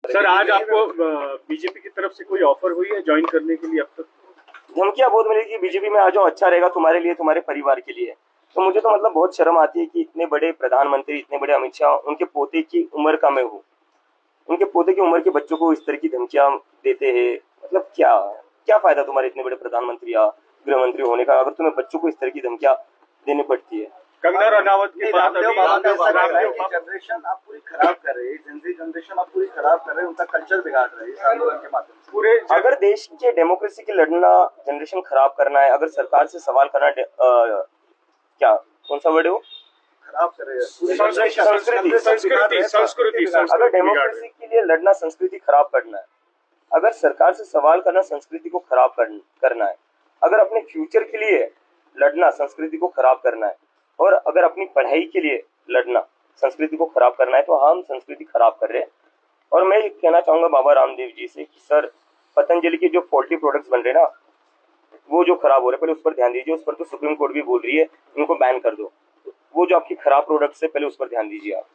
Sir आज आपको BJP की तरफ से कोई ऑफर हुई है ज्वाइन करने के लिए अब तक? धमकियां बहुत मिली कि बीजेपी में आ जाओ, अच्छा रहेगा तुम्हारे लिए, तुम्हारे परिवार के लिए। तो मुझे तो मतलब बहुत शर्म आती है कि इतने बड़े प्रधानमंत्री, इतने बड़े अमित शाह, उनके पोते की उम्र का मैं हूँ, उनके पोते की उम्र के बच्चों को इस तरह की धमकियां देते हैं। मतलब क्या क्या फायदा तुम्हारे इतने बड़े प्रधानमंत्री या गृह मंत्री होने का, अगर तुम्हें बच्चों को इस तरह की धमकियां देनी पड़ती है। कंगना रनावत के बाद जनरेशन आप पूरी खराब कर रहे हैं, जनरेशन आप पूरी खराब कर रहे हैं, उनका कल्चर बिगाड़ रहे हैं इस आंदोलन के माध्यम से। पूरे अगर देश के डेमोक्रेसी की लड़ना, जनरेशन खराब करना है, अगर सरकार से सवाल करना, क्या कौन सा वर्ड है वो, खराब कर रहे हैं संस्कृति। अगर डेमोक्रेसी के लिए लड़ना संस्कृति खराब करना है, अगर सरकार से सवाल करना संस्कृति को खराब करना है, अगर अपने फ्यूचर के लिए लड़ना संस्कृति को खराब करना है, और अगर अपनी पढ़ाई के लिए लड़ना संस्कृति को खराब करना है, तो हम संस्कृति खराब कर रहे हैं। और मैं ये कहना चाहूंगा बाबा रामदेव जी से कि सर, पतंजलि के जो पोल्ट्री प्रोडक्ट्स बन रहे हैं ना, वो जो खराब हो रहे हैं, पहले उस पर ध्यान दीजिए। उस पर तो सुप्रीम कोर्ट भी बोल रही है उनको बैन कर दो। वो जो आपकी खराब प्रोडक्ट्स है, पहले उस पर ध्यान दीजिए आप।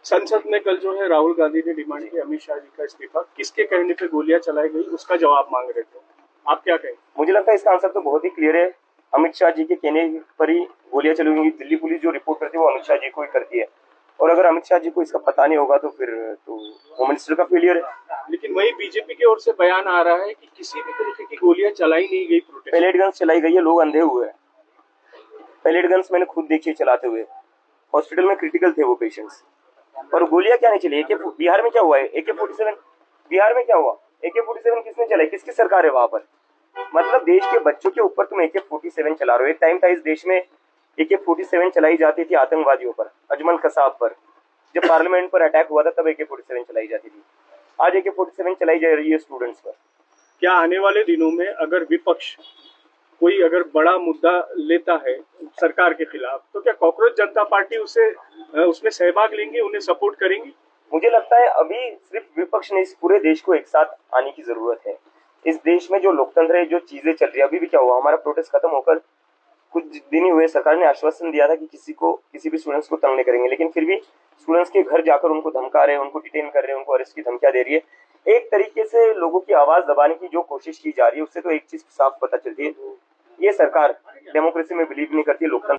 संसद में कल जो है राहुल गांधी ने डिमांड की अमित शाह जी का इस्तीफा, किसके कहने पे गोलियां चलाई गई उसका जवाब मांग रहे थे, आप क्या कहें? मुझे लगता है इसका आंसर तो बहुत ही क्लियर है। अमित शाह जी के कहने पर ही गोलियां चली होंगी। दिल्ली पुलिस जो रिपोर्ट करती है वो अमित शाह जी को ही करती है, और अगर अमित शाह जी को इसका पता नहीं होगा तो फिर तो होम मिनिस्टर का फेलियर है। लेकिन वही बीजेपी की ओर से बयान आ रहा है कि किसी भी तरीके की गोलियां चलाई नहीं गई, प्रोटेस्ट पैलेट गन्स चलाई गई है, लोग अंधे हुए हैं। पैलेट गन्स मैंने खुद देखी चलाते हुए, हॉस्पिटल में क्रिटिकल थे वो पेशेंट्स, और गोलियां क्या नहीं चली। बिहार में क्या हुआ है, AK-47 बिहार में क्या हुआ, AK-47 किसने चलाई, किसकी सरकार है वहां पर? मतलब देश के बच्चों के ऊपर तुम AK-47 चला रहे हो। एक टाइम था इस देश में AK-47 चलाई जाती थी आतंकवादियों पर, अजमल कसाब पर। जब पार्लियामेंट पर अटैक हुआ था तब AK-47 चलाई जाती थी। आज AK-47 चलाई जा रही है स्टूडेंट्स पर। क्या आने वाले दिनों में अगर विपक्ष कोई अगर बड़ा मुद्दा लेता है सरकार के खिलाफ, तो क्या कॉकरोच जनता पार्टी उसमें सहभाग लेंगी, उन्हें सपोर्ट करेंगी? मुझे लगता है अभी सिर्फ विपक्ष ने, इस पूरे देश को एक साथ आने की जरूरत है। इस देश में जो लोकतंत्र है, जो चीजें चल रही है, अभी भी क्या हुआ, हमारा प्रोटेस्ट खत्म होकर कुछ दिन ही हुए, सरकार ने आश्वासन दिया था कि किसी भी स्टूडेंट्स को तंग नहीं करेंगे, लेकिन फिर भी स्टूडेंट्स के घर जाकर उनको धमका रहे हैं, उनको डिटेन कर रहे हैं, उनको अरेस्ट की धमकियां दे रही है। एक तरीके से लोगों की आवाज दबाने की जो कोशिश की जा रही है, उससे तो एक चीज साफ पता चलती है, ये सरकार डेमोक्रेसी में बिलीव नहीं करती, लोकतंत्र